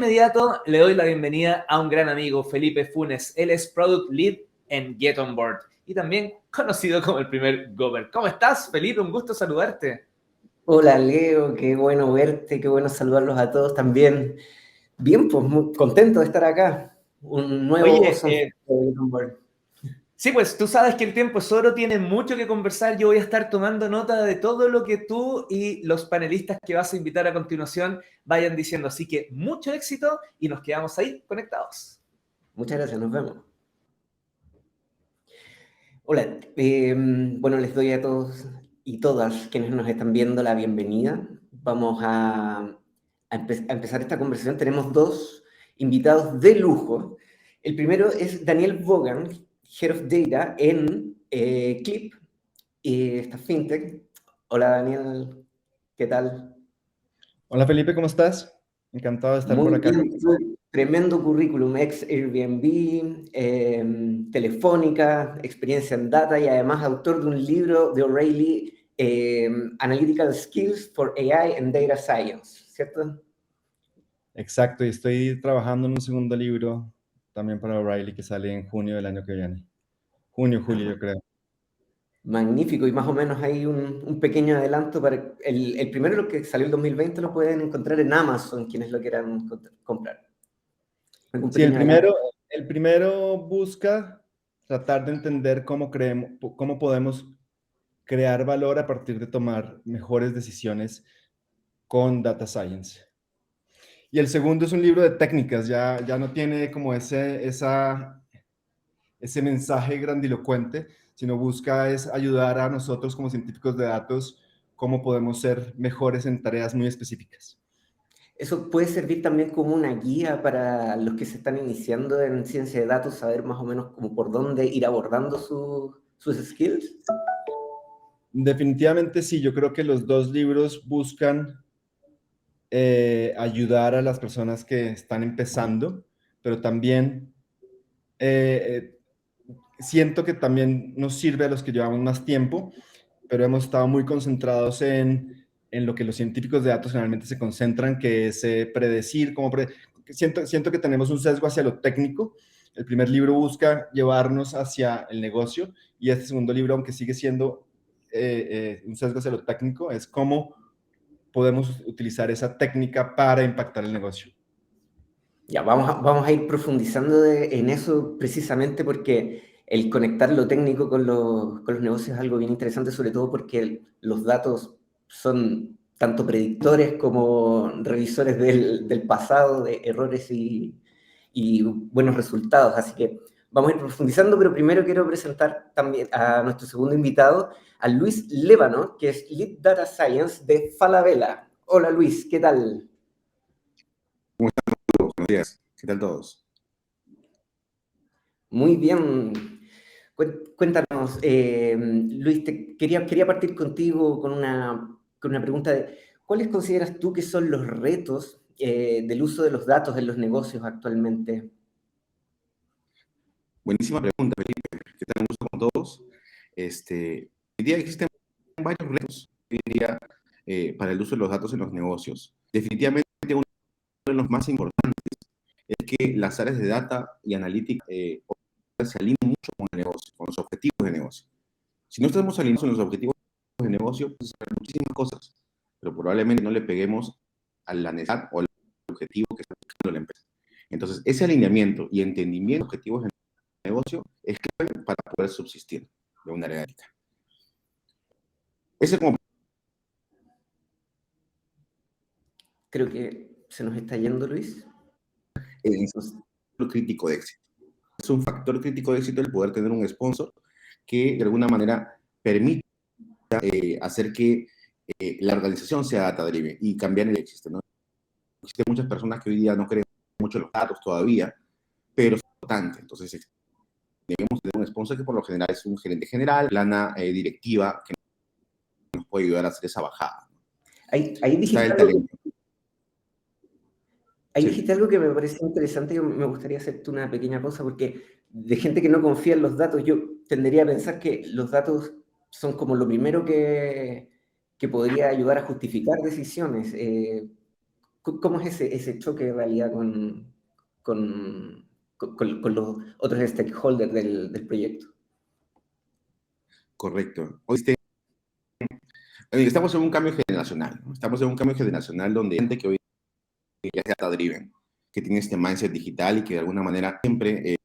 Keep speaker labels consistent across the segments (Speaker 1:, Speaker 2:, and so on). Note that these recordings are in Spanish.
Speaker 1: inmediato le doy la bienvenida a un gran amigo, Felipe Funes. Él es Product Lead en Get On Board y también conocido como el primer Gober. ¿Cómo estás, Felipe? Un gusto saludarte.
Speaker 2: Hola Leo, qué bueno verte, qué bueno saludarlos a todos también. Bien, pues muy contento de estar acá. Un nuevo
Speaker 1: Oye,
Speaker 2: Awesome Friday de Get On Board.
Speaker 1: sí, pues tú sabes que el tiempo es oro, tiene mucho que conversar. Yo voy a estar tomando nota de todo lo que tú y los panelistas que vas a invitar a continuación vayan diciendo. Así que mucho éxito y nos quedamos ahí conectados.
Speaker 2: Muchas gracias, nos vemos. Hola, bueno, les doy a todos y todas quienes nos están viendo la bienvenida. Vamos a empezar esta conversación. Tenemos dos invitados de lujo. El primero es Daniel Vaughan, Head of Data en Clip, esta fintech. Hola Daniel, ¿qué tal?
Speaker 3: Hola Felipe, ¿cómo estás? Encantado de estar por
Speaker 2: Muy
Speaker 3: acá.
Speaker 2: bien, tremendo currículum, ex Airbnb, Telefónica, experiencia en data y además autor de un libro de O'Reilly, Analytical Skills for AI and Data Science, ¿cierto?
Speaker 3: Exacto, y estoy trabajando en un segundo libro también para O'Reilly que sale en junio del año que viene. Junio, julio, yo creo.
Speaker 2: Magnífico, y más o menos hay un pequeño adelanto para el primero, lo que salió el 2020, lo pueden encontrar en Amazon, quienes lo quieran comprar. ¿Algún
Speaker 3: Sí,
Speaker 2: pequeño adelanto?
Speaker 3: el primero busca tratar de entender cómo podemos crear valor a partir de tomar mejores decisiones con Data Science. Y el segundo es un libro de técnicas, ya no tiene como ese mensaje grandilocuente, sino busca es ayudar a nosotros como científicos de datos cómo podemos ser mejores en tareas muy específicas.
Speaker 2: Eso puede servir también como una guía para los que se están iniciando en ciencia de datos, saber más o menos como por dónde ir abordando sus skills.
Speaker 3: Definitivamente sí, yo creo que los dos libros buscan ayudar a las personas que están empezando, pero también siento que también nos sirve a los que llevamos más tiempo, pero hemos estado muy concentrados en lo que los científicos de datos generalmente se concentran, que es predecir, siento que tenemos un sesgo hacia lo técnico. El primer libro busca llevarnos hacia el negocio y este segundo libro, aunque sigue siendo un sesgo hacia lo técnico, es cómo podemos utilizar esa técnica para impactar el negocio.
Speaker 2: Ya, vamos a ir profundizando en eso precisamente porque el conectar lo técnico con los negocios es algo bien interesante, sobre todo porque los datos son tanto predictores como revisores del pasado, de errores y buenos resultados. Así que vamos a ir profundizando, pero primero quiero presentar también a nuestro segundo invitado, a Luis Lévano, que es Lead Data Science de Falabella. Hola Luis, ¿qué tal?
Speaker 4: Buenos días, ¿qué tal todos?
Speaker 2: Muy bien. Cuéntanos, Luis, quería partir contigo con una pregunta de ¿cuáles consideras tú que son los retos del uso de los datos en los negocios actualmente?
Speaker 4: Buenísima pregunta, Felipe. ¿Qué tal? Un gusto con todos. Hoy día existen varios retos hoy día, para el uso de los datos en los negocios. Definitivamente uno de los más importantes es que las áreas de data y analítica se alineen mucho con el negocio, con los objetivos de negocio. Si no estamos alineados en los objetivos de negocio, pues hacer muchísimas cosas, pero probablemente no le peguemos a la necesidad o al objetivo que está buscando la empresa. Entonces, ese alineamiento y entendimiento de objetivos de negocio es clave para poder subsistir de una área ética. Ese es como
Speaker 2: Creo que se nos está yendo, Luis.
Speaker 4: un factor crítico de éxito. Es un factor crítico de éxito el poder tener un sponsor que de alguna manera permita hacer que la organización sea data-driven y cambiar el existe, ¿no? Existen muchas personas que hoy día no creen mucho en los datos todavía, pero es importante. Entonces, debemos tener un sponsor que por lo general es un gerente general, plana directiva que nos puede ayudar a hacer esa bajada.
Speaker 2: Ahí
Speaker 4: Está
Speaker 2: dijiste
Speaker 4: el
Speaker 2: algo,
Speaker 4: talento.
Speaker 2: ahí
Speaker 4: Sí.
Speaker 2: dijiste algo que me pareció interesante y me gustaría hacerte una pequeña pausa porque de gente que no confía en los datos, yo tendería a pensar que los datos son como lo primero que podría ayudar a justificar decisiones. ¿Cómo es ese choque de realidad con los otros stakeholders del proyecto?
Speaker 4: Correcto. Estamos en un cambio generacional, ¿no? Estamos en un cambio generacional donde hay gente que hoy ya es data driven, que tiene este mindset digital y que de alguna manera siempre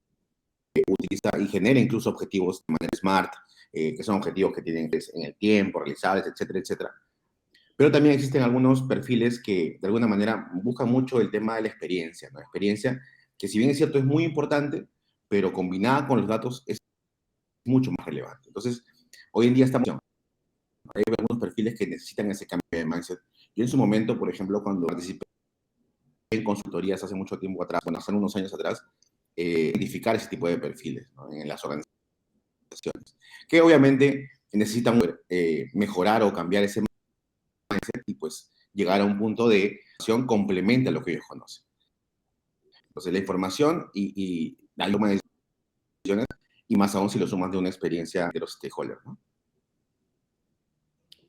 Speaker 4: utiliza y genera incluso objetivos de manera smart, que son objetivos que tienen que ser en el tiempo, realizables, etcétera, etcétera. Pero también existen algunos perfiles que de alguna manera buscan mucho el tema de la experiencia, ¿no? Experiencia que si bien es cierto es muy importante, pero combinada con los datos es mucho más relevante. Entonces, hoy en día estamos, hay algunos perfiles que necesitan ese cambio de mindset. Yo en su momento, por ejemplo, cuando participé en consultorías hace mucho tiempo atrás, bueno, hace unos años atrás, identificar ese tipo de perfiles, ¿no? En las organizaciones, que obviamente necesitan mejorar o cambiar ese mindset y pues llegar a un punto de acción complementa lo que ellos conocen. Entonces la información y la toma de decisiones, y más aún si lo sumas de una experiencia de los stakeholders, ¿no?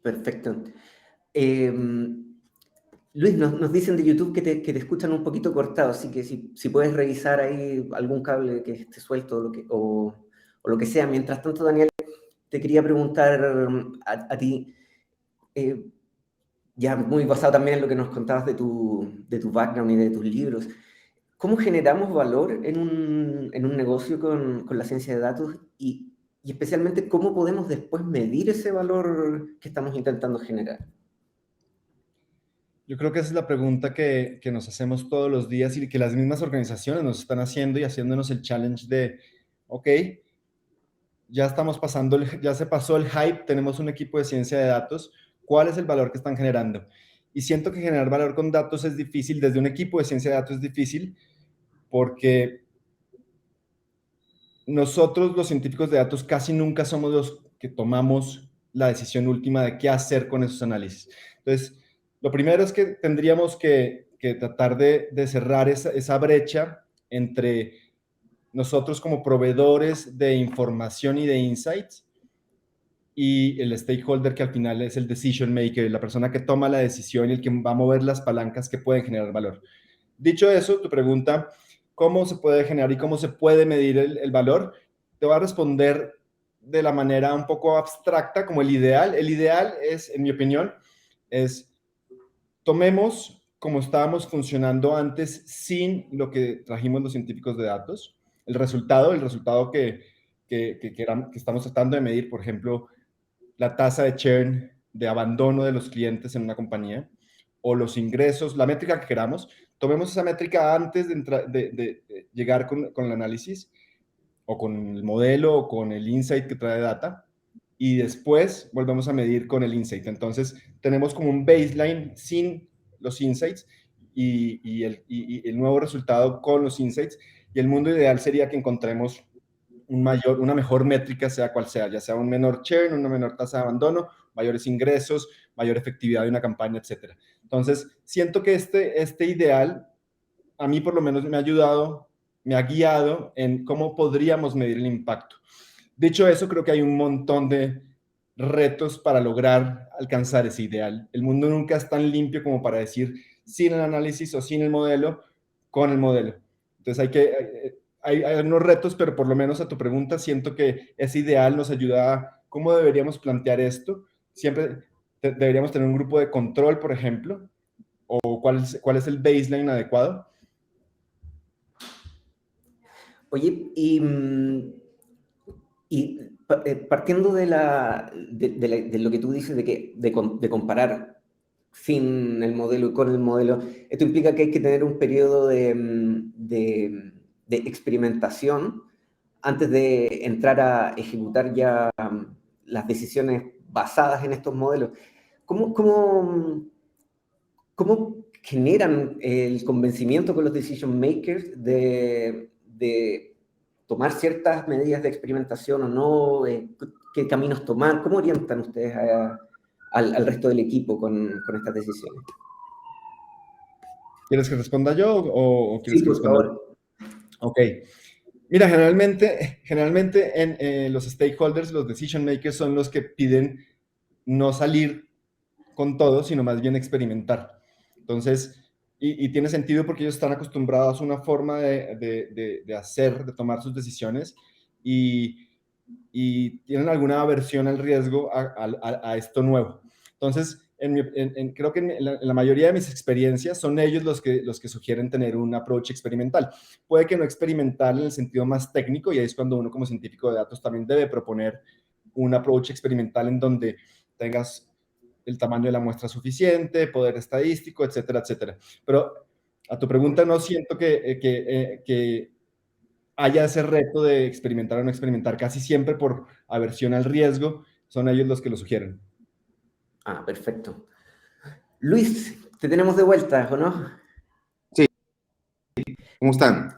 Speaker 2: Perfecto. Luis, nos dicen de YouTube que te escuchan un poquito cortado, así que si puedes revisar ahí algún cable que esté suelto o lo que sea. Mientras tanto, Daniel, te quería preguntar a ti, ya muy basado también en lo que nos contabas de tu background y de tus libros, ¿cómo generamos valor en un negocio con la ciencia de datos y especialmente cómo podemos después medir ese valor que estamos intentando generar?
Speaker 3: Yo creo que esa es la pregunta que nos hacemos todos los días y que las mismas organizaciones nos están haciendo y haciéndonos el challenge de, ok, ya estamos pasando, ya se pasó el hype, tenemos un equipo de ciencia de datos, ¿cuál es el valor que están generando? Y siento que generar valor con datos es difícil, desde un equipo de ciencia de datos es difícil, porque nosotros los científicos de datos casi nunca somos los que tomamos la decisión última de qué hacer con esos análisis. Entonces, lo primero es que tendríamos que tratar de cerrar esa brecha entre nosotros como proveedores de información y de insights y el stakeholder que al final es el decision maker, la persona que toma la decisión y el que va a mover las palancas que pueden generar valor. Dicho eso, tu pregunta, ¿cómo se puede generar y cómo se puede medir el valor? Te voy a responder de la manera un poco abstracta como el ideal. El ideal es, en mi opinión, es tomemos como estábamos funcionando antes sin lo que trajimos los científicos de datos. El resultado que estamos tratando de medir, por ejemplo, la tasa de churn, de abandono de los clientes en una compañía, o los ingresos, la métrica que queramos, tomemos esa métrica antes de llegar con el análisis, o con el modelo, o con el insight que trae data, y después volvemos a medir con el insight. Entonces, tenemos como un baseline sin los insights y el nuevo resultado con los insights, y el mundo ideal sería que encontremos una mejor métrica, sea cual sea, ya sea un menor churn, una menor tasa de abandono, mayores ingresos, mayor efectividad de una campaña, etc. Entonces, siento que este ideal, a mí por lo menos me ha ayudado, me ha guiado en cómo podríamos medir el impacto. Dicho eso, creo que hay un montón de retos para lograr alcanzar ese ideal. El mundo nunca es tan limpio como para decir sin el análisis o sin el modelo, con el modelo. Entonces hay unos retos, pero por lo menos a tu pregunta, siento que ese ideal nos ayuda a cómo deberíamos plantear esto. Siempre deberíamos tener un grupo de control, por ejemplo, o cuál es el baseline adecuado.
Speaker 2: Oye, partiendo de lo que tú dices de comparar sin el modelo y con el modelo, esto implica que hay que tener un periodo de experimentación antes de entrar a ejecutar ya las decisiones basadas en estos modelos. ¿Cómo generan el convencimiento con los decision makers de tomar ciertas medidas de experimentación o no? ¿Qué caminos tomar? ¿Cómo orientan ustedes al resto del equipo con estas decisiones?
Speaker 3: ¿Quieres que responda yo o quieres
Speaker 2: Sí,
Speaker 3: que
Speaker 2: por
Speaker 3: responda?
Speaker 2: favor.
Speaker 3: Ok. Mira, generalmente en los stakeholders, los decision makers son los que piden no salir con todo, sino más bien experimentar. Entonces, y tiene sentido porque ellos están acostumbrados a una forma de hacer, de tomar sus decisiones y tienen alguna aversión al riesgo a esto nuevo. Entonces, creo que en la mayoría de mis experiencias son ellos los que sugieren tener un approach experimental. Puede que no experimental en el sentido más técnico, y ahí es cuando uno como científico de datos también debe proponer un approach experimental en donde tengas el tamaño de la muestra suficiente, poder estadístico, etcétera, etcétera. Pero a tu pregunta, no siento que haya ese reto de experimentar o no experimentar. Casi siempre por aversión al riesgo, son ellos los que lo sugieren.
Speaker 2: Ah, perfecto. Luis, te tenemos de vuelta, ¿o no?
Speaker 4: Sí. ¿Cómo están?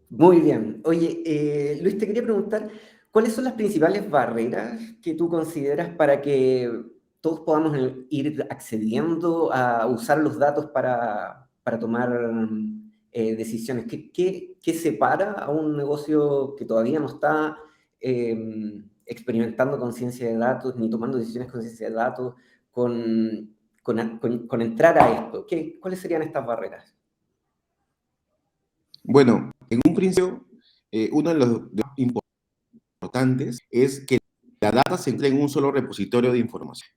Speaker 2: Muy bien. Oye, Luis, te quería preguntar, ¿cuáles son las principales barreras que tú consideras para que todos podamos ir accediendo a usar los datos para tomar decisiones? ¿Qué separa a un negocio que todavía no está experimentando con ciencia de datos ni tomando decisiones con ciencia de datos con entrar a esto? ¿Cuáles serían estas barreras?
Speaker 4: Bueno, en un principio, uno de los importantes es que la data se encuentre en un solo repositorio de información.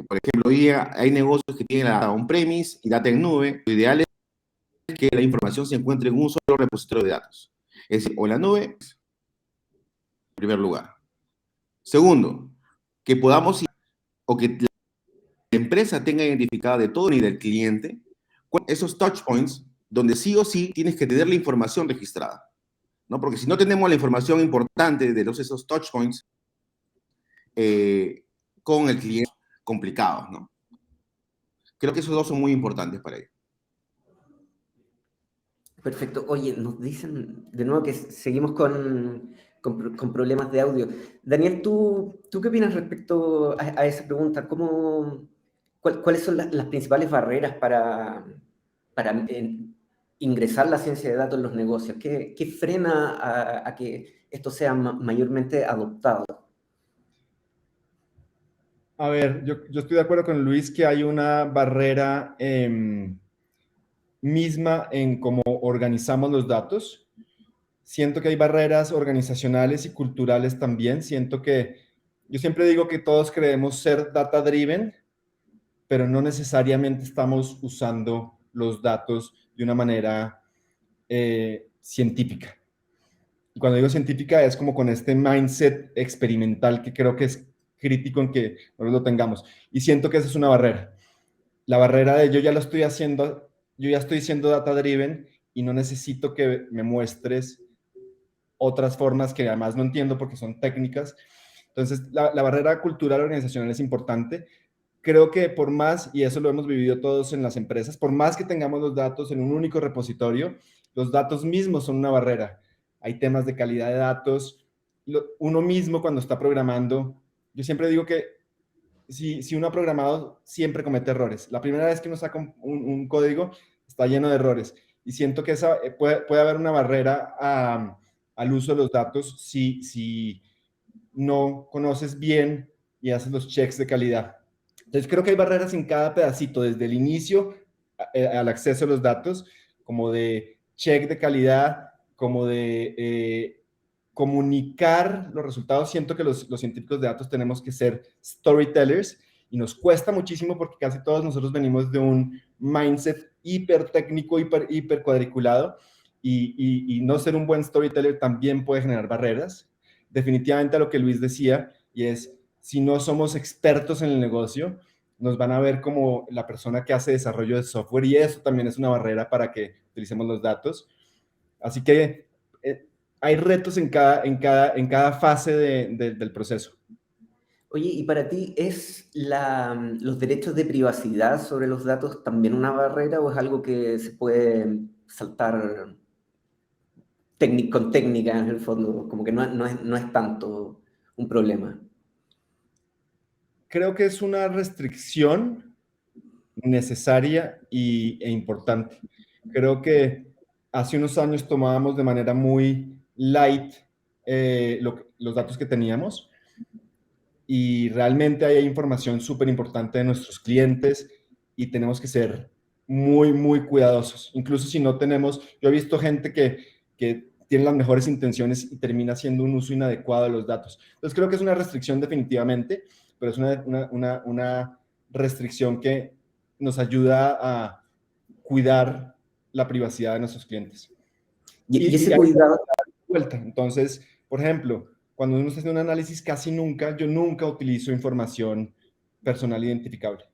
Speaker 4: Por ejemplo, hoy día hay negocios que tienen la data on-premise y data en nube. Lo ideal es que la información se encuentre en un solo repositorio de datos. Es decir, o en la nube, en primer lugar. Segundo, que podamos, o que la empresa tenga identificada de todo ni del cliente, esos touch points donde sí o sí tienes que tener la información registrada, ¿no? Porque si no tenemos la información importante de esos touch points con el cliente, complicados, ¿no? Creo que esos dos son muy importantes para ello.
Speaker 2: Perfecto. Oye, nos dicen de nuevo que seguimos con problemas de audio. Daniel, ¿tú qué opinas respecto a esa pregunta? ¿Cuáles son las principales barreras para ingresar la ciencia de datos en los negocios? ¿Qué frena a que esto sea mayormente adoptado?
Speaker 3: A ver, yo estoy de acuerdo con Luis que hay una barrera misma en cómo organizamos los datos. Siento que hay barreras organizacionales y culturales también. Yo siempre digo que todos creemos ser data driven, pero no necesariamente estamos usando los datos de una manera científica. Y cuando digo científica es como con este mindset experimental que creo que es crítico en que nosotros lo tengamos. Y siento que esa es una barrera. La barrera de yo ya lo estoy haciendo, yo ya estoy siendo data driven y no necesito que me muestres otras formas que además no entiendo porque son técnicas. Entonces, la barrera cultural organizacional es importante. Creo que por más, y eso lo hemos vivido todos en las empresas, por más que tengamos los datos en un único repositorio, los datos mismos son una barrera. Hay temas de calidad de datos. Uno mismo cuando está programando, yo siempre digo que si uno ha programado, siempre comete errores. La primera vez que uno saca un código, está lleno de errores. Y siento que puede haber una barrera al uso de los datos si no conoces bien y haces los checks de calidad. Entonces creo que hay barreras en cada pedacito, desde el inicio al acceso a los datos, como de check de calidad, como de comunicar los resultados. Siento que los científicos de datos tenemos que ser storytellers y nos cuesta muchísimo porque casi todos nosotros venimos de un mindset hiper técnico, hiper cuadriculado y no ser un buen storyteller también puede generar barreras. Definitivamente a lo que Luis decía, y es, si no somos expertos en el negocio, nos van a ver como la persona que hace desarrollo de software y eso también es una barrera para que utilicemos los datos. Así que hay retos en cada fase del proceso.
Speaker 2: Oye, ¿y para ti es los derechos de privacidad sobre los datos también una barrera o es algo que se puede saltar con técnica en el fondo? Como que no es tanto un problema.
Speaker 3: Creo que es una restricción necesaria e importante. Creo que hace unos años tomábamos de manera muy light los datos que teníamos y realmente hay información súper importante de nuestros clientes y tenemos que ser muy, muy cuidadosos. Incluso si no tenemos, yo he visto gente que tiene las mejores intenciones y termina haciendo un uso inadecuado de los datos. Entonces creo que es una restricción definitivamente, pero es una restricción que nos ayuda a cuidar la privacidad de nuestros clientes.
Speaker 2: Y
Speaker 3: Y
Speaker 2: ese
Speaker 3: ahí
Speaker 2: cuidado,
Speaker 3: vuelta. Entonces, por ejemplo, cuando uno está haciendo un análisis, yo nunca utilizo información personal identificable.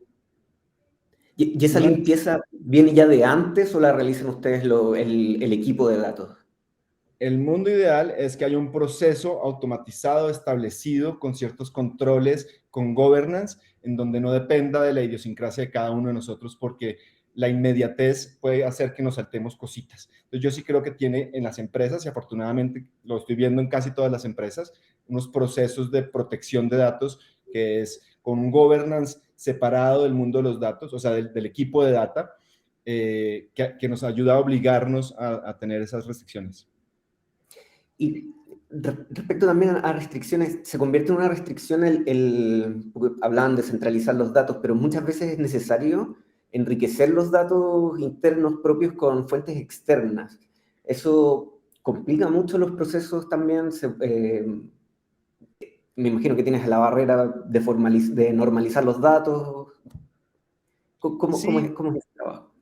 Speaker 2: y esa
Speaker 3: Un análisis,
Speaker 2: limpieza viene ya de antes o la realizan ustedes el equipo de datos.
Speaker 3: el mundo ideal es que haya un proceso automatizado, establecido, con ciertos controles, con governance, en donde no dependa de la idiosincrasia de cada uno de nosotros, porque la inmediatez puede hacer que nos saltemos cositas. Entonces yo sí creo que tiene en las empresas, y afortunadamente lo estoy viendo en casi todas las empresas, unos procesos de protección de datos que es con un governance separado del mundo de los datos, o sea, del equipo de data, que nos ayuda a obligarnos a tener esas restricciones.
Speaker 2: Y respecto también a restricciones, se convierte en una restricción porque hablaban de centralizar los datos, pero muchas veces es necesario enriquecer los datos internos propios con fuentes externas. Eso complica mucho los procesos también. Me imagino que tienes la barrera de normalizar los datos.
Speaker 3: Sí,
Speaker 2: ¿Cómo es ese trabajo?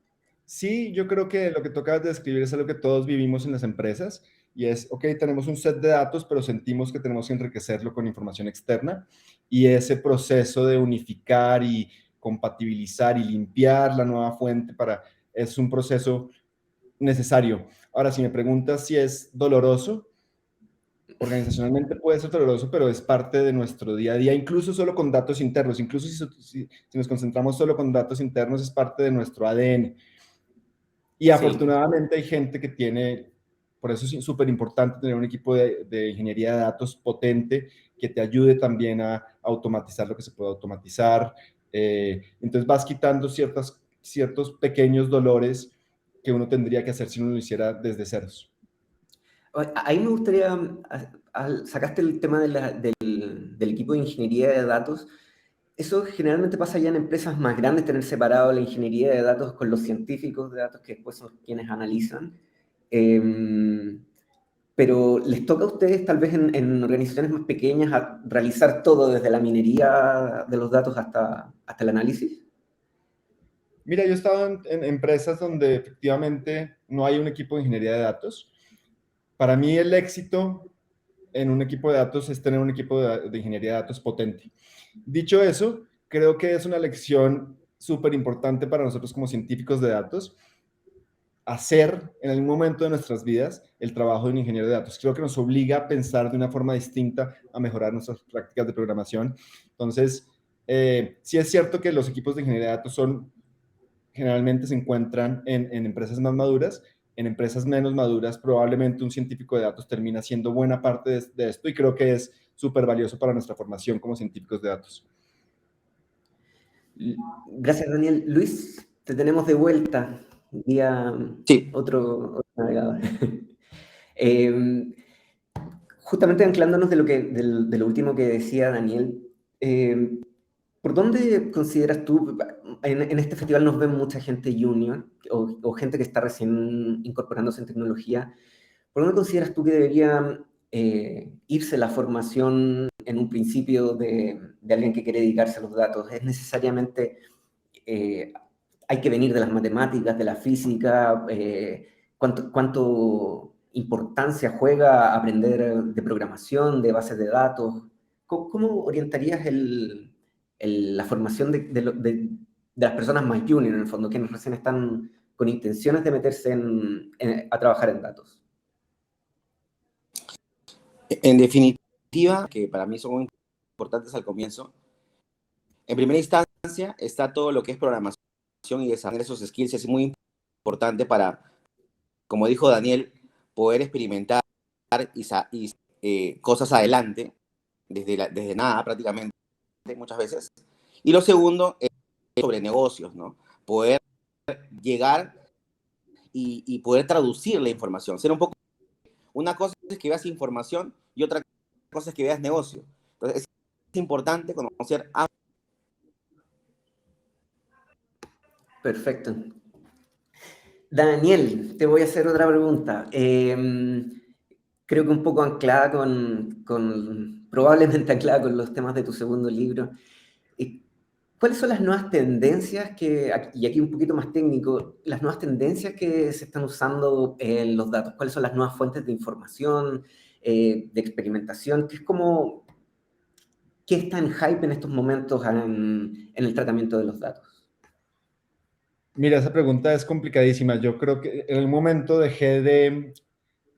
Speaker 3: sí, yo creo que lo que tocas de describir es algo que todos vivimos en las empresas y es, ok, tenemos un set de datos, pero sentimos que tenemos que enriquecerlo con información externa y ese proceso de unificar y compatibilizar y limpiar la nueva fuente es un proceso necesario. Ahora, si me preguntas si es doloroso, organizacionalmente puede ser doloroso, pero es parte de nuestro día a día, incluso solo con datos internos, incluso si nos concentramos solo con datos internos, es parte de nuestro ADN. Y
Speaker 2: Sí.
Speaker 3: afortunadamente hay gente que tiene, por eso es súper importante tener un equipo de ingeniería de datos potente que te ayude también a automatizar lo que se puede automatizar. Entonces vas quitando ciertos pequeños dolores que uno tendría que hacer si uno lo hiciera desde ceros.
Speaker 2: Ahí me gustaría, sacaste el tema del equipo de ingeniería de datos. Eso generalmente pasa ya en empresas más grandes, tener separado la ingeniería de datos con los científicos de datos que después son quienes analizan. Eh, pero les toca a ustedes, tal vez en organizaciones más pequeñas, realizar todo desde la minería de los datos hasta el análisis.
Speaker 3: Mira, yo he estado en empresas donde efectivamente no hay un equipo de ingeniería de datos. Para mí el éxito en un equipo de datos es tener un equipo de ingeniería de datos potente. Dicho eso, creo que es una lección súper importante para nosotros como científicos de datos hacer en algún momento de nuestras vidas el trabajo de un ingeniero de datos. Creo que nos obliga a pensar de una forma distinta, a mejorar nuestras prácticas de programación. Entonces, sí es cierto que los equipos de ingeniería de datos generalmente se encuentran en empresas más maduras. En empresas menos maduras, probablemente un científico de datos termina siendo buena parte de esto y creo que es súper valioso para nuestra formación como científicos de datos.
Speaker 2: Gracias, Daniel. Luis, te tenemos de vuelta. Día
Speaker 4: Sí,
Speaker 2: otro navegador. Eh, Justamente anclándonos de lo último que decía Daniel, eh, ¿por dónde consideras tú, en este festival nos ven mucha gente junior o gente que está recién incorporándose en tecnología, ¿por dónde consideras tú que debería irse la formación en un principio de alguien que quiere dedicarse a los datos? ¿Es necesariamente, eh, hay que venir de las matemáticas, de la física? ¿Cuánto importancia juega aprender de programación, de bases de datos? ¿Cómo orientarías la formación de las personas más junior, en el fondo, quienes recién están con intenciones de meterse a trabajar en datos?
Speaker 4: en definitiva, que para mí son muy importantes al comienzo, en primera instancia está todo lo que es programación y desarrollar esos skills. Es muy importante para, como dijo Daniel, poder experimentar y cosas adelante, desde nada prácticamente, muchas veces. Y lo segundo es sobre negocios, ¿no? Poder llegar y poder traducir la información. Ser un poco, una cosa es que veas información y otra cosa es que veas negocio. Entonces es importante conocer.
Speaker 2: Perfecto. Daniel, te voy a hacer otra pregunta. Creo que un poco anclada probablemente anclada con los temas de tu segundo libro. Eh, ¿Cuáles son las nuevas tendencias y aquí un poquito más técnico, las nuevas tendencias que se están usando en los datos? ¿Cuáles son las nuevas fuentes de información, de experimentación? ¿Qué está en hype en estos momentos en el tratamiento de los datos?
Speaker 3: Mira, esa pregunta es complicadísima. Yo creo que en el momento dejé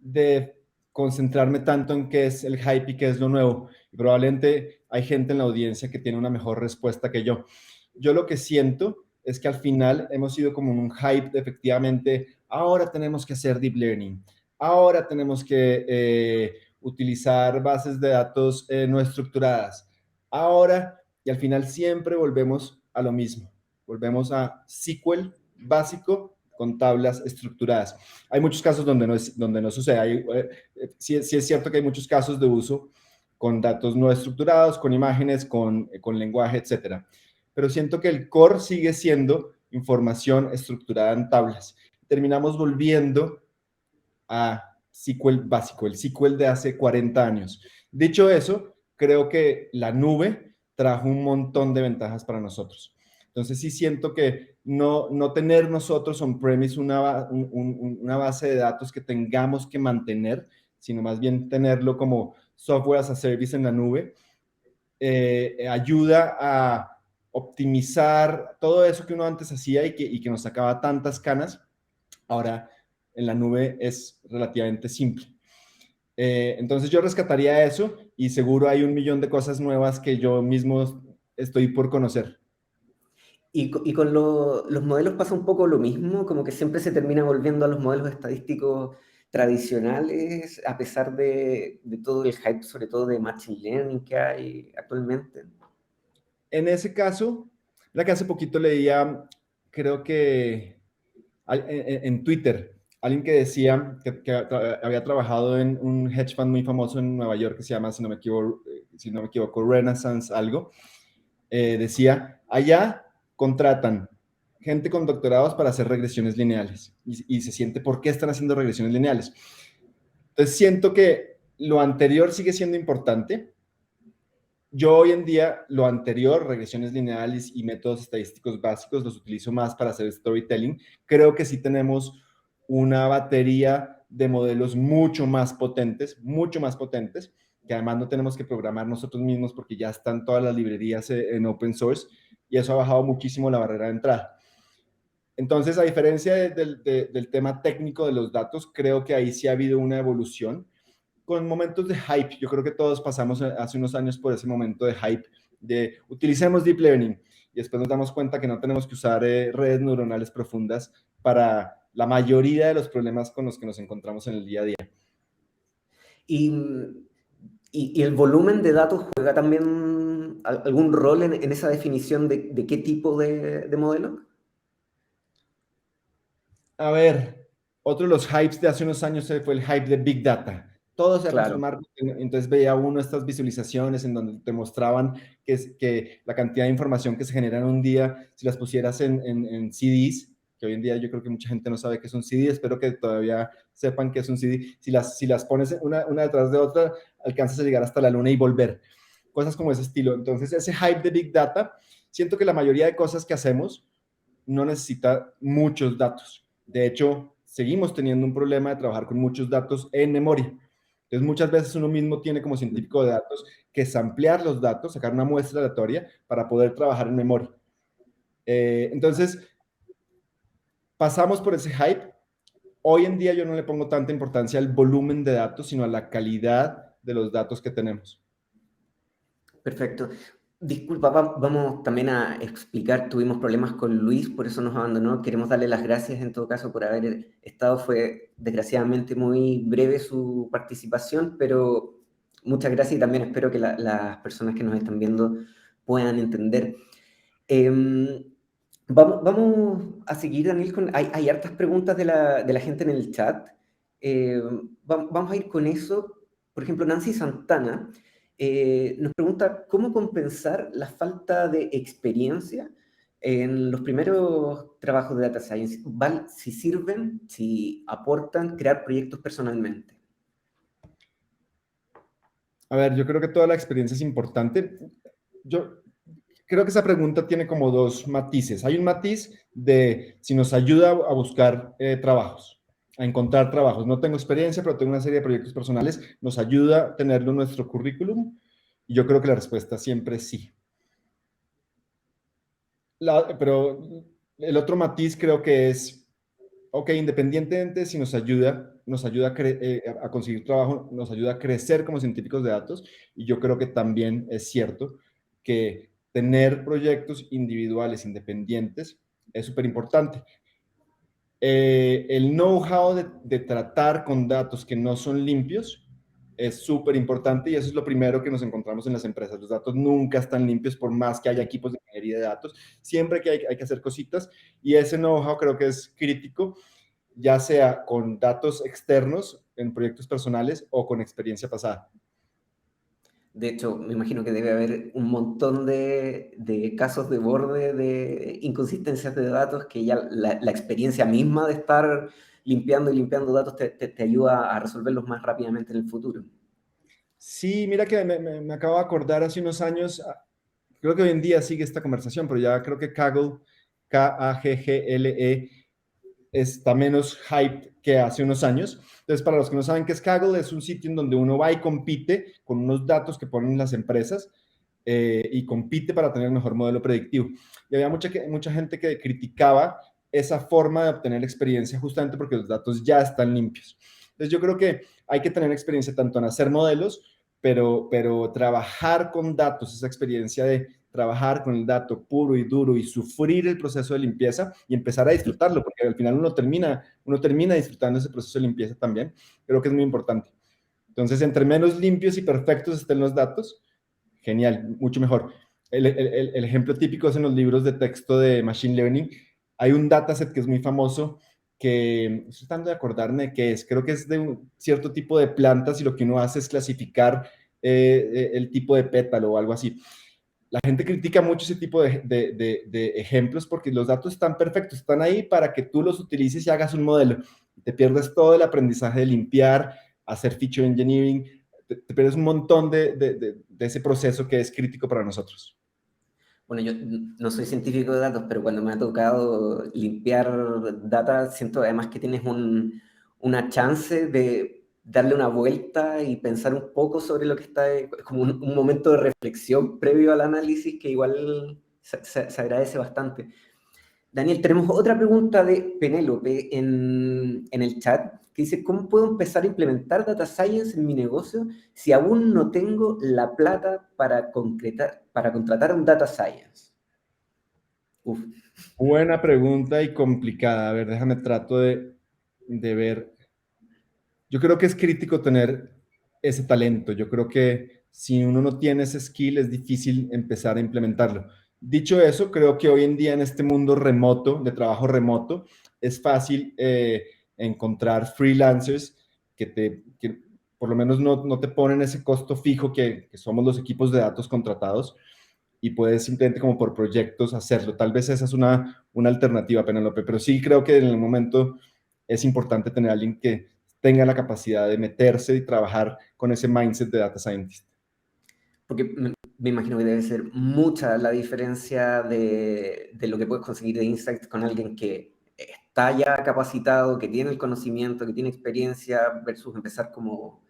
Speaker 3: de concentrarme tanto en qué es el hype y qué es lo nuevo. Y probablemente hay gente en la audiencia que tiene una mejor respuesta que yo. Yo lo que siento es que al final hemos sido como un hype de efectivamente, ahora tenemos que hacer deep learning, ahora tenemos que utilizar bases de datos no estructuradas, ahora, y al final siempre volvemos a lo mismo, volvemos a SQL básico con tablas estructuradas. Hay muchos casos donde no sucede. Sí es cierto que hay muchos casos de uso con datos no estructurados, con imágenes, con lenguaje, etcétera. Pero siento que el core sigue siendo información estructurada en tablas. Terminamos volviendo a SQL básico, el SQL de hace 40 años. Dicho eso, creo que la nube trajo un montón de ventajas para nosotros. Entonces sí siento que no tener nosotros on-premise una base de datos que tengamos que mantener, sino más bien tenerlo como software as a service en la nube, ayuda a optimizar todo eso que uno antes hacía y que nos sacaba tantas canas. Ahora en la nube es relativamente simple. Entonces yo rescataría eso y seguro hay un millón de cosas nuevas que yo mismo estoy por conocer.
Speaker 2: Y con los modelos pasa un poco lo mismo, como que siempre se termina volviendo a los modelos estadísticos tradicionales, a pesar de todo el hype, sobre todo de Machine Learning que hay actualmente.
Speaker 3: En ese caso, la que hace poquito leía, creo que en Twitter, alguien que decía que había trabajado en un hedge fund muy famoso en Nueva York que se llama, si no me equivoco, Renaissance algo, decía, allá contratan gente con doctorados para hacer regresiones lineales y se siente por qué están haciendo regresiones lineales. Entonces siento que lo anterior sigue siendo importante. Yo hoy en día lo anterior, regresiones lineales y métodos estadísticos básicos, los utilizo más para hacer storytelling. Creo que sí tenemos una batería de modelos mucho más potentes, que además no tenemos que programar nosotros mismos porque ya están todas las librerías en open source y eso ha bajado muchísimo la barrera de entrada. Entonces, a diferencia del tema técnico de los datos, creo que ahí sí ha habido una evolución con momentos de hype. Yo creo que todos pasamos hace unos años por ese momento de hype, de utilicemos deep learning y después nos damos cuenta que no tenemos que usar redes neuronales profundas para la mayoría de los problemas con los que nos encontramos en el día a día.
Speaker 2: ¿Y el volumen de datos juega también algún rol en esa definición de qué tipo de modelo?
Speaker 3: A ver, otro de los hypes de hace unos años fue el hype de Big Data. Todo se va a
Speaker 2: Claro.
Speaker 3: transformar, entonces veía uno estas visualizaciones en donde te mostraban que la cantidad de información que se genera en un día, si las pusieras en CDs, que hoy en día yo creo que mucha gente no sabe qué es un CD, espero que todavía sepan qué es un CD, si las pones una detrás de otra, alcanzas a llegar hasta la luna y volver. Cosas como ese estilo. Entonces ese hype de Big Data, siento que la mayoría de cosas que hacemos no necesita muchos datos. De hecho, seguimos teniendo un problema de trabajar con muchos datos en memoria. Entonces, muchas veces uno mismo tiene como científico de datos que samplear los datos, sacar una muestra aleatoria para poder trabajar en memoria. Entonces, pasamos por ese hype. Hoy en día yo no le pongo tanta importancia al volumen de datos, sino a la calidad de los datos que tenemos.
Speaker 2: Perfecto. Disculpa, vamos también a explicar, tuvimos problemas con Luis, por eso nos abandonó. Queremos darle las gracias en todo caso por haber estado. Fue desgraciadamente muy breve su participación, pero muchas gracias y también espero que las personas que nos están viendo puedan entender. Vamos a seguir, Daniel, hay hartas preguntas de la gente en el chat. Vamos a ir con eso. Por ejemplo, Nancy Santana nos pregunta cómo compensar la falta de experiencia En los primeros trabajos de Data Science, si sirven, si aportan, crear proyectos personalmente.
Speaker 3: A ver, yo creo que toda la experiencia es importante. Yo creo que esa pregunta tiene como dos matices. Hay un matiz de si nos ayuda a buscar trabajos, a encontrar trabajos. No tengo experiencia, pero tengo una serie de proyectos personales. ¿Nos ayuda a tenerlo en nuestro currículum? Y yo creo que la respuesta siempre es sí. Pero el otro matiz creo que es, ok, independientemente si nos ayuda a conseguir trabajo, nos ayuda a crecer como científicos de datos, y yo creo que también es cierto que tener proyectos individuales independientes es súper importante. El know-how de tratar con datos que no son limpios es súper importante, y eso es lo primero que nos encontramos en las empresas. Los datos nunca están limpios por más que haya equipos de ingeniería de datos. Siempre que hay que hacer cositas, y ese know-how creo que es crítico, ya sea con datos externos en proyectos personales o con experiencia pasada.
Speaker 2: De hecho, me imagino que debe haber un montón de casos de borde, de inconsistencias de datos, que ya la experiencia misma de estar limpiando y limpiando datos te ayuda a resolverlos más rápidamente en el futuro.
Speaker 3: Sí, mira que me acabo de acordar hace unos años, creo que hoy en día sigue esta conversación, pero ya creo que Kaggle, Kaggle, está menos hype que hace unos años. Entonces, para los que no saben qué es Kaggle, es un sitio en donde uno va y compite con unos datos que ponen las empresas, y compite para tener el mejor modelo predictivo. Y había mucha gente que criticaba esa forma de obtener experiencia justamente porque los datos ya están limpios. Entonces, yo creo que hay que tener experiencia tanto en hacer modelos, pero trabajar con datos, esa experiencia de trabajar con el dato puro y duro y sufrir el proceso de limpieza y empezar a disfrutarlo, porque al final uno termina disfrutando ese proceso de limpieza también. Creo que es muy importante. Entonces, entre menos limpios y perfectos estén los datos, genial, mucho mejor. El ejemplo típico es en los libros de texto de Machine Learning. Hay un dataset que es muy famoso, que estoy tratando de acordarme de qué es. Creo que es de un cierto tipo de plantas, y lo que uno hace es clasificar el tipo de pétalo o algo así. La gente critica mucho ese tipo de ejemplos porque los datos están perfectos, están ahí para que tú los utilices y hagas un modelo. Te pierdes todo el aprendizaje de limpiar, hacer feature engineering, te pierdes un montón de ese proceso que es crítico para nosotros.
Speaker 2: Bueno, yo no soy científico de datos, pero cuando me ha tocado limpiar data, siento además que tienes una chance de darle una vuelta y pensar un poco sobre lo que está, es como un momento de reflexión previo al análisis que igual se agradece bastante. Daniel, tenemos otra pregunta de Penélope en el chat que dice, ¿cómo puedo empezar a implementar Data Science en mi negocio si aún no tengo la plata para contratar a un Data Science? Uf.
Speaker 3: Buena pregunta y complicada. A ver, déjame trato de ver. Yo creo que es crítico tener ese talento. Yo creo que si uno no tiene ese skill, es difícil empezar a implementarlo. Dicho eso, creo que hoy en día en este mundo remoto, de trabajo remoto, es fácil encontrar freelancers que por lo menos no te ponen ese costo fijo que somos los equipos de datos contratados, y puedes simplemente como por proyectos hacerlo. Tal vez esa es una alternativa, Penélope, pero sí creo que en el momento es importante tener a alguien que tenga la capacidad de meterse y trabajar con ese mindset de data scientist.
Speaker 2: Porque me imagino que debe ser mucha la diferencia de lo que puedes conseguir de insights con alguien que está ya capacitado, que tiene el conocimiento, que tiene experiencia, versus empezar como,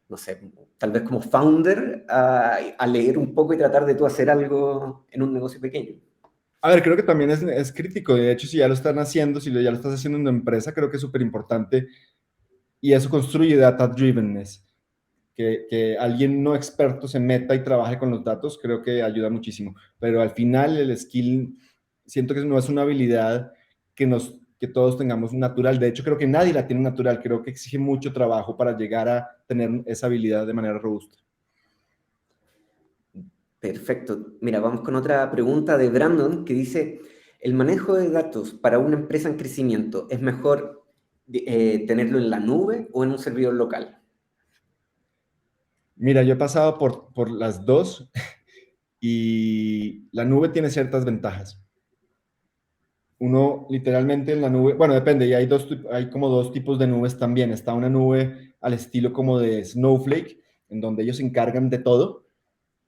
Speaker 2: no sé, tal vez como founder a leer un poco y tratar de tú hacer algo en un negocio pequeño.
Speaker 3: A ver, creo que también es crítico. De hecho, si ya lo están haciendo, si ya lo estás haciendo en una empresa, creo que es súper importante, y eso construye data drivenness. Que alguien no experto se meta y trabaje con los datos, creo que ayuda muchísimo. Pero al final el skill, siento que no es una habilidad que todos tengamos natural. De hecho, creo que nadie la tiene natural. Creo que exige mucho trabajo para llegar a tener esa habilidad de manera robusta.
Speaker 2: Perfecto. Mira, vamos con otra pregunta de Brandon que dice, ¿el manejo de datos para una empresa en crecimiento es mejor tenerlo en la nube o en un servidor local?
Speaker 3: Mira, yo he pasado por las dos, y la nube tiene ciertas ventajas. Uno literalmente en la nube, bueno, depende, y hay como dos tipos de nubes también. Está una nube al estilo como de Snowflake, en donde ellos se encargan de todo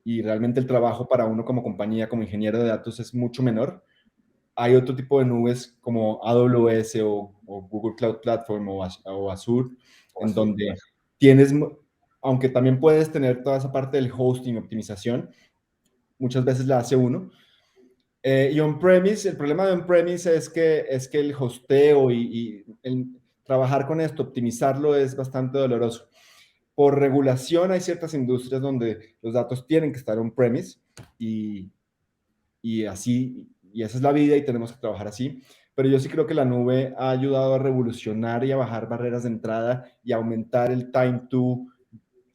Speaker 3: y realmente el trabajo para uno como compañía, como ingeniero de datos es mucho menor. Hay otro tipo de nubes como AWS o Google Cloud Platform o Azure,
Speaker 2: O
Speaker 3: en
Speaker 2: azul,
Speaker 3: donde
Speaker 2: claro.
Speaker 3: tienes, aunque también puedes tener toda esa parte del hosting, optimización, muchas veces la hace uno. Y on-premise, el problema de on-premise es que el hosteo y el trabajar con esto, optimizarlo es bastante doloroso. Por regulación hay ciertas industrias donde los datos tienen que estar on-premise y, y esa es la vida y tenemos que trabajar así. Pero yo sí creo que la nube ha ayudado a revolucionar y a bajar barreras de entrada y a aumentar el time to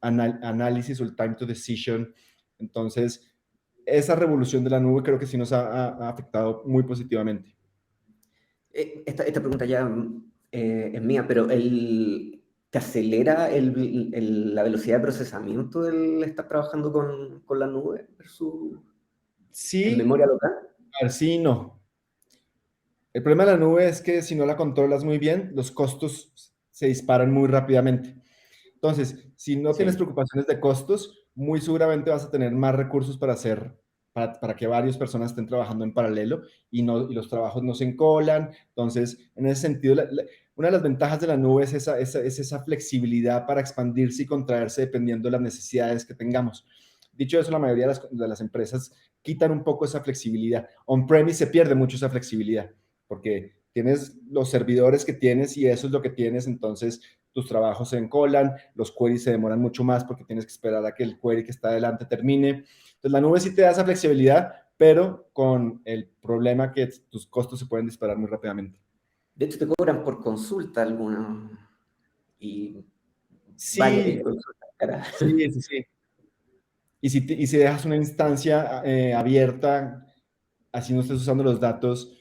Speaker 3: análisis o el time to decision. Entonces, esa revolución de la nube creo que sí nos ha afectado muy positivamente.
Speaker 2: Esta pregunta ya es mía, pero ¿te acelera la velocidad de procesamiento el estar trabajando con la nube versus en
Speaker 3: Sí,
Speaker 2: memoria local?
Speaker 3: a ver, sí y no. El problema de la nube es que si no la controlas muy bien, los costos se disparan muy rápidamente. Entonces, si no tienes
Speaker 2: Sí.
Speaker 3: preocupaciones de costos, muy seguramente vas a tener más recursos para que varias personas estén trabajando en paralelo y los trabajos no se encolan. Entonces, en ese sentido, una de las ventajas de la nube es esa flexibilidad para expandirse y contraerse dependiendo de las necesidades que tengamos. Dicho eso, la mayoría de las empresas quitan un poco esa flexibilidad. On-premise se pierde mucho esa flexibilidad porque tienes los servidores que tienes y eso es lo que tienes, entonces tus trabajos se encolan, los queries se demoran mucho más porque tienes que esperar a que el query que está adelante termine. Entonces la nube sí te da esa flexibilidad, pero con el problema que tus costos se pueden disparar muy rápidamente.
Speaker 2: De hecho, te cobran por consulta algunos. Y vaya que
Speaker 3: Sí,
Speaker 2: consulta, cara.
Speaker 3: sí, sí, sí. Y si dejas una instancia abierta, así no estés usando los datos,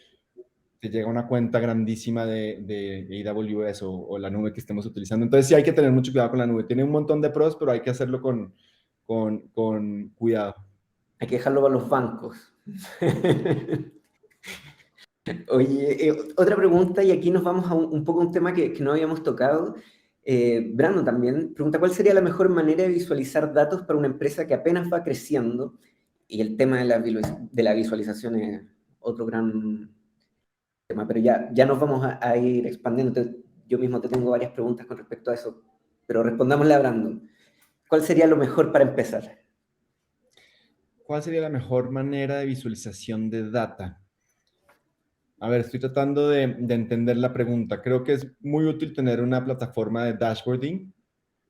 Speaker 3: te llega una cuenta grandísima de AWS o la nube que estemos utilizando. Entonces sí hay que tener mucho cuidado con la nube. Tiene un montón de pros, pero hay que hacerlo con cuidado.
Speaker 2: Hay que dejarlo para los bancos. Oye, otra pregunta, y aquí nos vamos a un poco a un tema que no habíamos tocado. Brandon también pregunta, ¿cuál sería la mejor manera de visualizar datos para una empresa que apenas va creciendo? Y el tema de la visualización es otro gran tema, pero ya nos vamos a ir expandiendo. Yo mismo te tengo varias preguntas con respecto a eso, pero respondámosle a Brandon. ¿Cuál sería lo mejor para empezar?
Speaker 3: ¿Cuál sería la mejor manera de visualización de data? A ver, estoy tratando de entender la pregunta. Creo que es muy útil tener una plataforma de dashboarding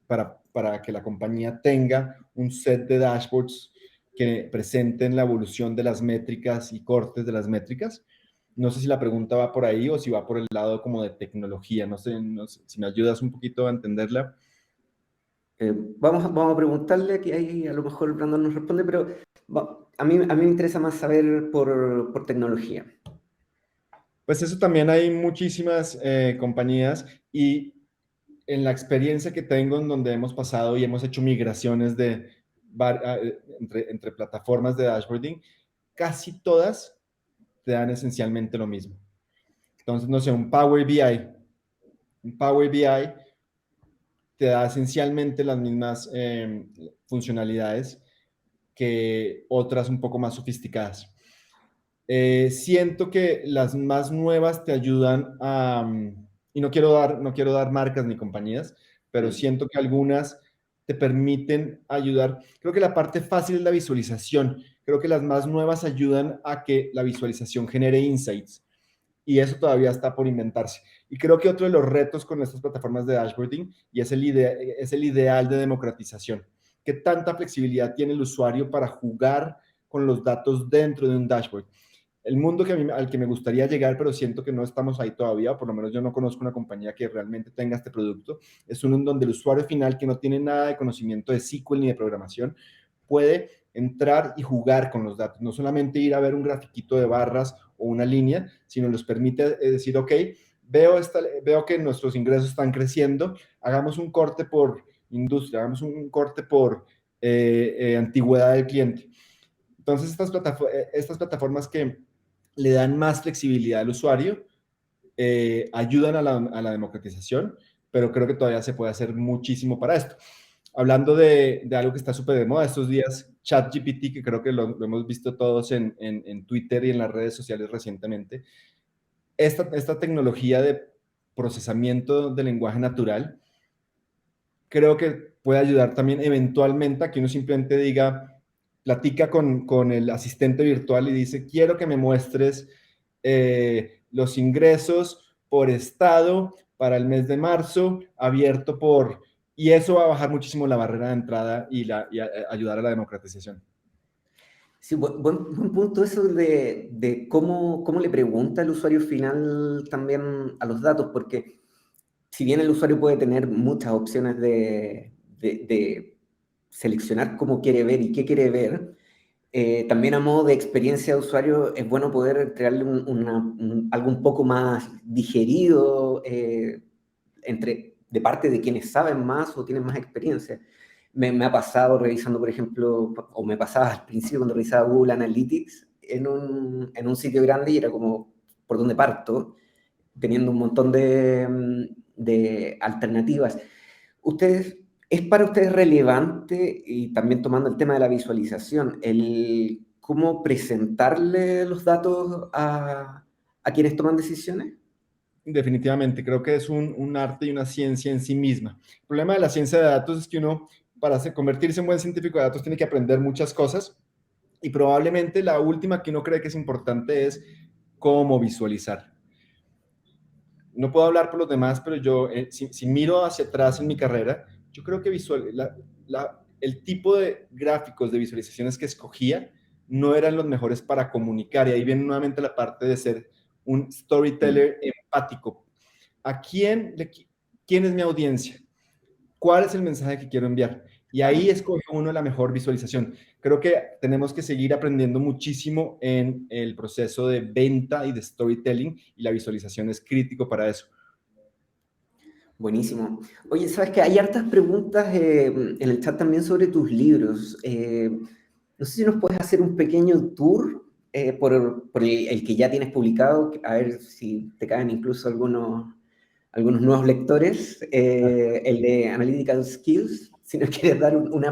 Speaker 3: para que la compañía tenga un set de dashboards que presenten la evolución de las métricas y cortes de las métricas. No sé si la pregunta va por ahí o si va por el lado como de tecnología. No sé si me ayudas un poquito a entenderla.
Speaker 2: Vamos a preguntarle, que ahí a lo mejor Brandon nos responde, pero a mí me interesa más saber por tecnología.
Speaker 3: Pues eso también hay muchísimas compañías y en la experiencia que tengo en donde hemos pasado y hemos hecho migraciones entre plataformas de dashboarding, casi todas te dan esencialmente lo mismo. Entonces, no sé, un Power BI te da esencialmente las mismas funcionalidades que otras un poco más sofisticadas. Siento que las más nuevas te ayudan y no quiero dar marcas ni compañías, pero
Speaker 2: Sí.
Speaker 3: siento que algunas te permiten ayudar. Creo que la parte fácil es la visualización. Creo que las más nuevas ayudan a que la visualización genere insights y eso todavía está por inventarse. Y creo que otro de los retos con estas plataformas de dashboarding y es el ideal de democratización. ¿Qué tanta flexibilidad tiene el usuario para jugar con los datos dentro de un dashboard? El mundo al que me gustaría llegar, pero siento que no estamos ahí todavía, o por lo menos yo no conozco una compañía que realmente tenga este producto, es uno en donde el usuario final, que no tiene nada de conocimiento de SQL ni de programación, puede entrar y jugar con los datos, no solamente ir a ver un grafiquito de barras o una línea, sino les permite decir, ok, veo que nuestros ingresos están creciendo, hagamos un corte por industria, hagamos un corte por antigüedad del cliente. Entonces, estas plataformas que le dan más flexibilidad al usuario, ayudan a la democratización, pero creo que todavía se puede hacer muchísimo para esto. Hablando de algo que está súper de moda estos días, ChatGPT, que creo que lo hemos visto todos en Twitter y en las redes sociales recientemente, esta tecnología de procesamiento de lenguaje natural, creo que puede ayudar también eventualmente a que uno simplemente diga, platica con el asistente virtual y dice, quiero que me muestres los ingresos por estado para el mes de marzo, abierto por... Y eso va a bajar muchísimo la barrera de entrada y ayudar a la democratización.
Speaker 2: Sí, buen punto eso de cómo le pregunta el usuario final también a los datos, porque si bien el usuario puede tener muchas opciones de seleccionar cómo quiere ver y qué quiere ver, también a modo de experiencia de usuario es bueno poder entregarle algo un poco más digerido de parte de quienes saben más o tienen más experiencia. Me ha pasado revisando, por ejemplo, o me pasaba al principio cuando revisaba Google Analytics en un sitio grande y era como, ¿por dónde parto? Teniendo un montón de alternativas. ¿Es para ustedes relevante, y también tomando el tema de la visualización, el cómo presentarle los datos a quienes toman decisiones?
Speaker 3: Definitivamente, creo que es un arte y una ciencia en sí misma. El problema de la ciencia de datos es que uno, para convertirse en buen científico de datos, tiene que aprender muchas cosas y probablemente la última que uno cree que es importante es cómo visualizar. No puedo hablar por los demás, pero yo, si miro hacia atrás en mi carrera, yo creo que el tipo de gráficos de visualizaciones que escogía no eran los mejores para comunicar. Y ahí viene nuevamente la parte de ser un storyteller empático. ¿Quién es mi audiencia? ¿Cuál es el mensaje que quiero enviar? Y ahí escoge uno la mejor visualización. Creo que tenemos que seguir aprendiendo muchísimo en el proceso de venta y de storytelling, y la visualización es crítico para eso.
Speaker 2: Buenísimo. Oye, sabes que hay hartas preguntas en el chat también sobre tus libros. No sé si nos puedes hacer un pequeño tour por el que ya tienes publicado, a ver si te caen incluso algunos nuevos lectores. El de Analytical Skills, si nos quieres dar un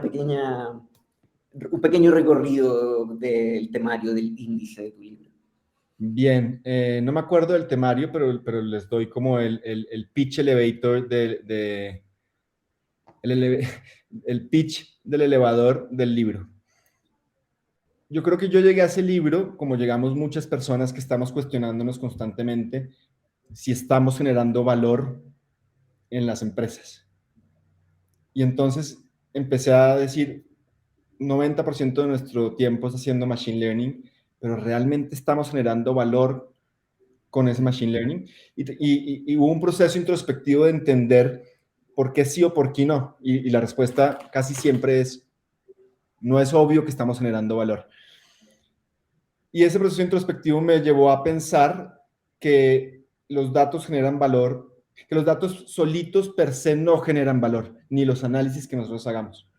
Speaker 2: pequeño recorrido del temario, del índice de tu libro.
Speaker 3: Bien, no me acuerdo del temario, pero les doy como el pitch elevator el pitch del elevador del libro. Yo creo que yo llegué a ese libro, como llegamos muchas personas que estamos cuestionándonos constantemente si estamos generando valor en las empresas. Y entonces empecé a decir, 90% de nuestro tiempo es haciendo machine learning, pero realmente estamos generando valor con ese machine learning. Y hubo un proceso introspectivo de entender por qué sí o por qué no. Y la respuesta casi siempre es, no es obvio que estamos generando valor. Y ese proceso introspectivo me llevó a pensar que los datos generan valor, que los datos solitos per se no generan valor, ni los análisis que nosotros hagamos.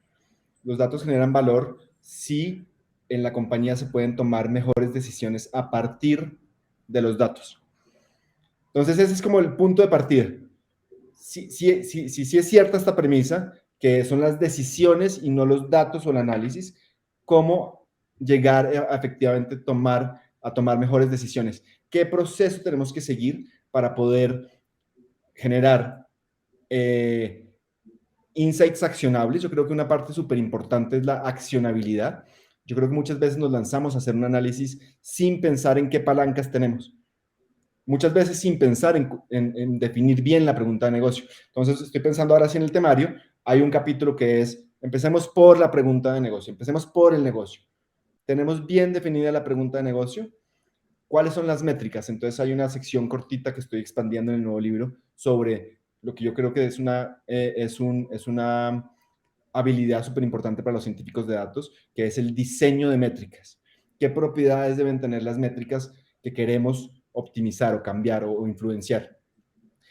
Speaker 3: Los datos generan valor si en la compañía se pueden tomar mejores decisiones a partir de los datos. Entonces ese es como el punto de partida. Si es cierta esta premisa, que son las decisiones y no los datos o el análisis, cómo llegar a efectivamente a tomar mejores decisiones. ¿Qué proceso tenemos que seguir para poder generar insights accionables? Yo creo que una parte súper importante es la accionabilidad. Yo creo que muchas veces nos lanzamos a hacer un análisis sin pensar en qué palancas tenemos. Muchas veces sin pensar en definir bien la pregunta de negocio. Entonces, estoy pensando ahora sí en el temario. Hay un capítulo que es, empecemos por la pregunta de negocio, empecemos por el negocio. Tenemos bien definida la pregunta de negocio. ¿Cuáles son las métricas? Entonces, hay una sección cortita que estoy expandiendo en el nuevo libro sobre lo que yo creo que es una habilidad súper importante para los científicos de datos, que es el diseño de métricas. ¿Qué propiedades deben tener las métricas que queremos optimizar o cambiar o influenciar?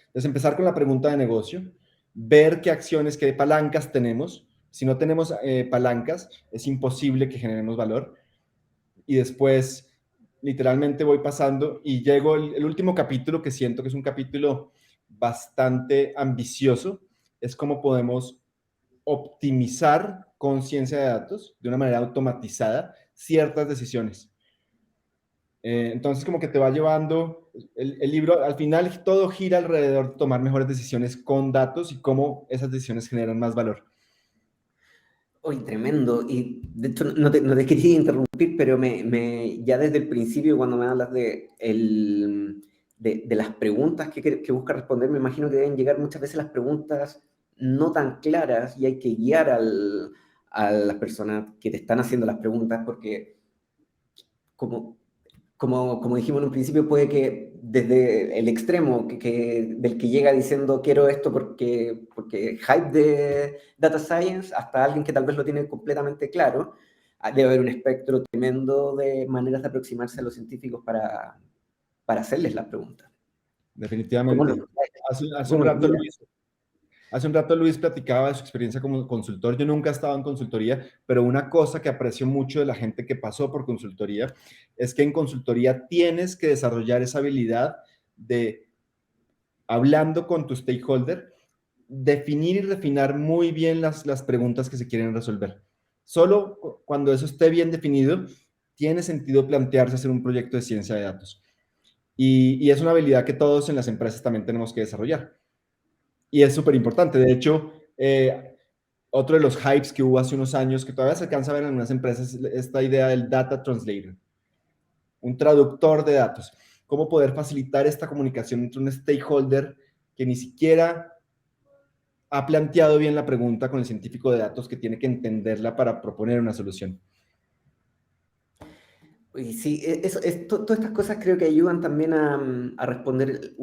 Speaker 3: Entonces, empezar con la pregunta de negocio, ver qué acciones, qué palancas tenemos. Si no tenemos palancas, es imposible que generemos valor. Y después literalmente voy pasando y llego el último capítulo, que siento que es un capítulo bastante ambicioso, es cómo podemos optimizar con ciencia de datos de una manera automatizada ciertas decisiones. Entonces como que te va llevando, el libro al final todo gira alrededor de tomar mejores decisiones con datos y cómo esas decisiones generan más valor.
Speaker 2: Uy, tremendo. Y de hecho no te quería interrumpir, pero ya desde el principio, cuando me hablas de las preguntas que busca responder, me imagino que deben llegar muchas veces las preguntas no tan claras y hay que guiar a las personas que te están haciendo las preguntas, porque como, como dijimos en un principio, puede que desde el extremo del que llega diciendo quiero esto porque hype de data science, hasta alguien que tal vez lo tiene completamente claro, debe haber un espectro tremendo de maneras de aproximarse a los científicos para hacerles las preguntas. ¿Cómo
Speaker 3: Definitivamente.
Speaker 2: lo,
Speaker 3: Hace un
Speaker 2: cómo lo
Speaker 3: rato,
Speaker 2: guías?
Speaker 3: Luis, Hace un rato Luis platicaba de su experiencia como consultor. Yo nunca he estado en consultoría, pero una cosa que aprecio mucho de la gente que pasó por consultoría es que en consultoría tienes que desarrollar esa habilidad de, hablando con tu stakeholder, definir y refinar muy bien las preguntas que se quieren resolver. Solo cuando eso esté bien definido, tiene sentido plantearse hacer un proyecto de ciencia de datos. Y es una habilidad que todos en las empresas también tenemos que desarrollar. Y es súper importante. De hecho, otro de los hypes que hubo hace unos años, que todavía se alcanza a ver en algunas empresas, es esta idea del data translator, un traductor de datos. Cómo poder facilitar esta comunicación entre un stakeholder que ni siquiera ha planteado bien la pregunta con el científico de datos que tiene que entenderla para proponer una solución.
Speaker 2: Y sí, todas estas cosas creo que ayudan también a responder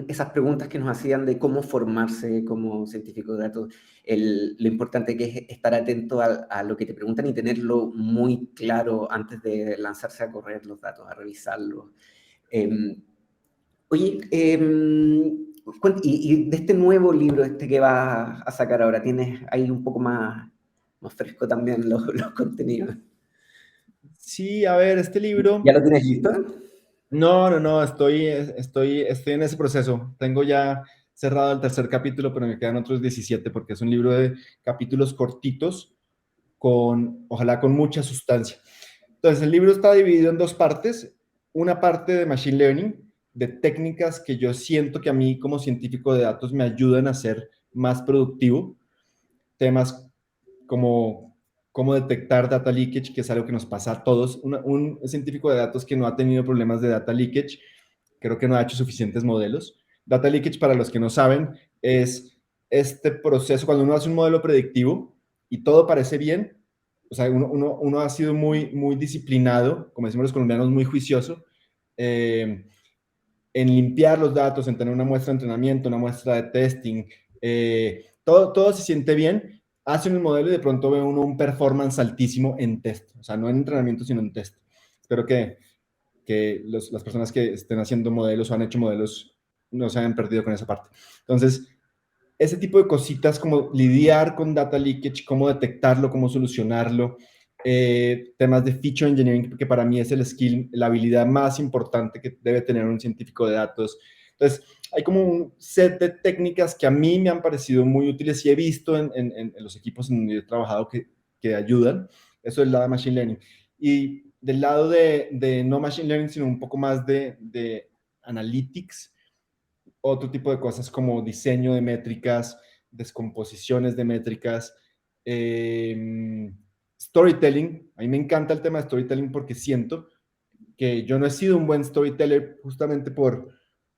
Speaker 2: esas preguntas que nos hacían de cómo formarse como científico de datos. Lo importante que es estar atento a lo que te preguntan y tenerlo muy claro antes de lanzarse a correr los datos, a revisarlos. Oye, y de este nuevo libro que vas a sacar ahora, ¿tienes ahí un poco más fresco también los contenidos?
Speaker 3: Sí, a ver, este libro...
Speaker 2: ¿Ya lo tienes listo?
Speaker 3: No, estoy en ese proceso. Tengo ya cerrado el tercer capítulo, pero me quedan otros 17 porque es un libro de capítulos cortitos, ojalá con mucha sustancia. Entonces, el libro está dividido en dos partes. Una parte de Machine Learning, de técnicas que yo siento que a mí como científico de datos me ayudan a ser más productivo. Temas como cómo detectar data leakage, que es algo que nos pasa a todos. Un científico de datos que no ha tenido problemas de data leakage, creo que no ha hecho suficientes modelos. Data leakage, para los que no saben, es este proceso cuando uno hace un modelo predictivo y todo parece bien. O sea, uno ha sido muy disciplinado, como decimos los colombianos, muy juicioso, en limpiar los datos, en tener una muestra de entrenamiento, una muestra de testing. Todo se siente bien, hacen un modelo y de pronto ve uno un performance altísimo en test. O sea, no en entrenamiento, sino en test. Espero que las personas que estén haciendo modelos o han hecho modelos no se hayan perdido con esa parte. Entonces, ese tipo de cositas como lidiar con data leakage, cómo detectarlo, cómo solucionarlo, temas de feature engineering, que para mí es el skill, la habilidad más importante que debe tener un científico de datos. Entonces, hay como un set de técnicas que a mí me han parecido muy útiles y he visto en los equipos en donde he trabajado que ayudan. Eso es el lado de Machine Learning. Y del lado de no Machine Learning, sino un poco más de Analytics, otro tipo de cosas como diseño de métricas, descomposiciones de métricas, storytelling. A mí me encanta el tema de storytelling porque siento que yo no he sido un buen storyteller justamente por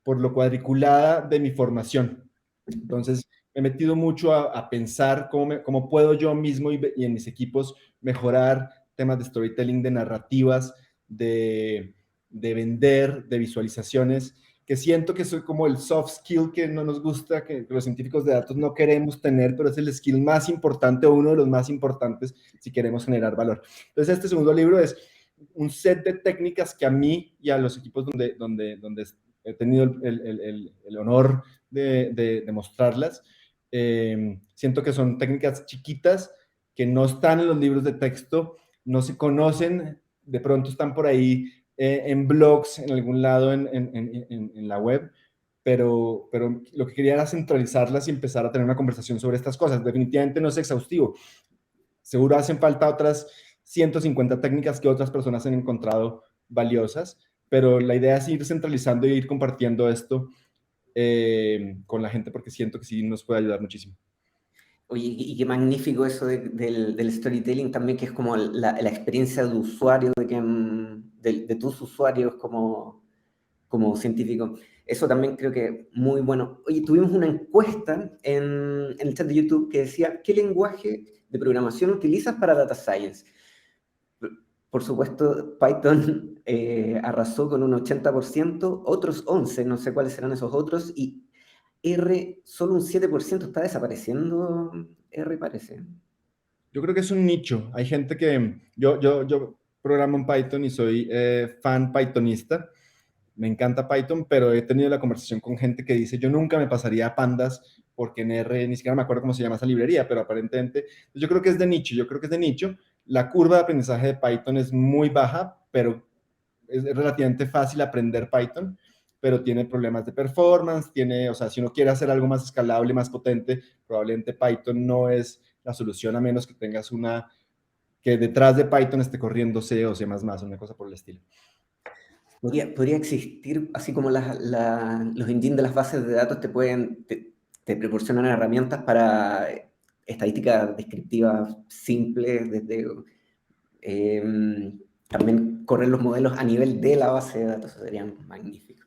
Speaker 3: lo cuadriculada de mi formación. Entonces, me he metido mucho a pensar cómo puedo yo mismo y en mis equipos mejorar temas de storytelling, de narrativas, de vender, de visualizaciones, que siento que soy como el soft skill que no nos gusta, que los científicos de datos no queremos tener, pero es el skill más importante o uno de los más importantes si queremos generar valor. Entonces, este segundo libro es un set de técnicas que a mí y a los equipos donde he tenido el honor de mostrarlas, siento que son técnicas chiquitas que no están en los libros de texto, no se conocen, de pronto están por ahí en blogs, en algún lado en la web, pero lo que quería era centralizarlas y empezar a tener una conversación sobre estas cosas. Definitivamente no es exhaustivo. Seguro hacen falta otras 150 técnicas que otras personas han encontrado valiosas, pero la idea es ir centralizando y ir compartiendo esto con la gente porque siento que sí nos puede ayudar muchísimo.
Speaker 2: Oye, y qué magnífico eso del storytelling también, que es como la experiencia de usuario, de tus usuarios como científico. Eso también creo que muy bueno. Oye, tuvimos una encuesta en el chat de YouTube que decía, ¿qué lenguaje de programación utilizas para Data Science? Por supuesto, Python arrasó con un 80%, otros 11%, no sé cuáles serán esos otros, y R, solo un 7% está desapareciendo, R parece.
Speaker 3: Yo creo que es un nicho. Hay gente que... Yo programo en Python y soy fan pythonista. Me encanta Python, pero he tenido la conversación con gente que dice, yo nunca me pasaría a Pandas porque en R ni siquiera me acuerdo cómo se llama esa librería, pero aparentemente, yo creo que es de nicho, yo creo que es de nicho. La curva de aprendizaje de Python es muy baja, pero es relativamente fácil aprender Python, pero tiene problemas de performance, o sea, si uno quiere hacer algo más escalable, más potente, probablemente Python no es la solución a menos que tengas que detrás de Python esté corriendo C o C++, una cosa por el estilo.
Speaker 2: Podría existir, así como los engines de las bases de datos te proporcionan herramientas para estadísticas descriptivas simples, también correr los modelos a nivel de la base de datos, eso sería magnífico.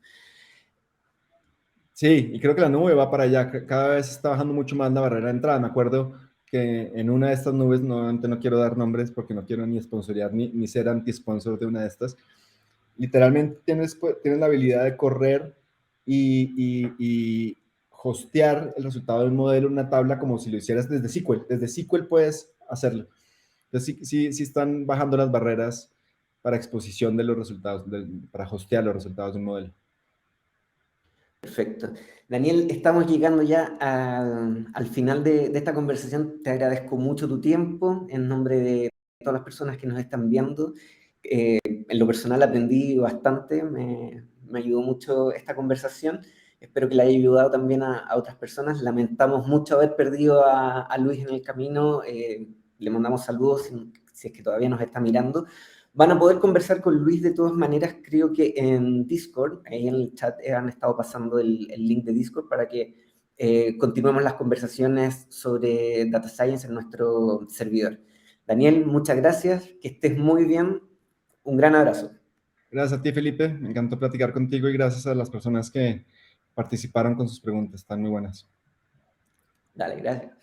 Speaker 3: Sí, y creo que la nube va para allá. Cada vez está bajando mucho más la barrera de entrada. Me acuerdo que en una de estas nubes, no quiero dar nombres porque no quiero ni sponsorear ni ser anti-sponsor de una de estas. Literalmente tienes la habilidad de correr y hostear el resultado de un modelo en una tabla como si lo hicieras desde SQL. Desde SQL puedes hacerlo. Entonces sí están bajando las barreras para exposición de los resultados, para hostear los resultados de un modelo.
Speaker 2: Perfecto. Daniel, estamos llegando ya al final de esta conversación. Te agradezco mucho tu tiempo en nombre de todas las personas que nos están viendo. En lo personal aprendí bastante, me ayudó mucho esta conversación. Espero que le haya ayudado también a otras personas. Lamentamos mucho haber perdido a Luis en el camino. Le mandamos saludos si es que todavía nos está mirando. Van a poder conversar con Luis de todas maneras, creo que en Discord, ahí en el chat han estado pasando el link de Discord para que continuemos las conversaciones sobre Data Science en nuestro servidor. Daniel, muchas gracias, que estés muy bien, un gran abrazo.
Speaker 3: Gracias a ti, Felipe, me encantó platicar contigo y gracias a las personas que participaron con sus preguntas, están muy buenas.
Speaker 2: Dale, gracias.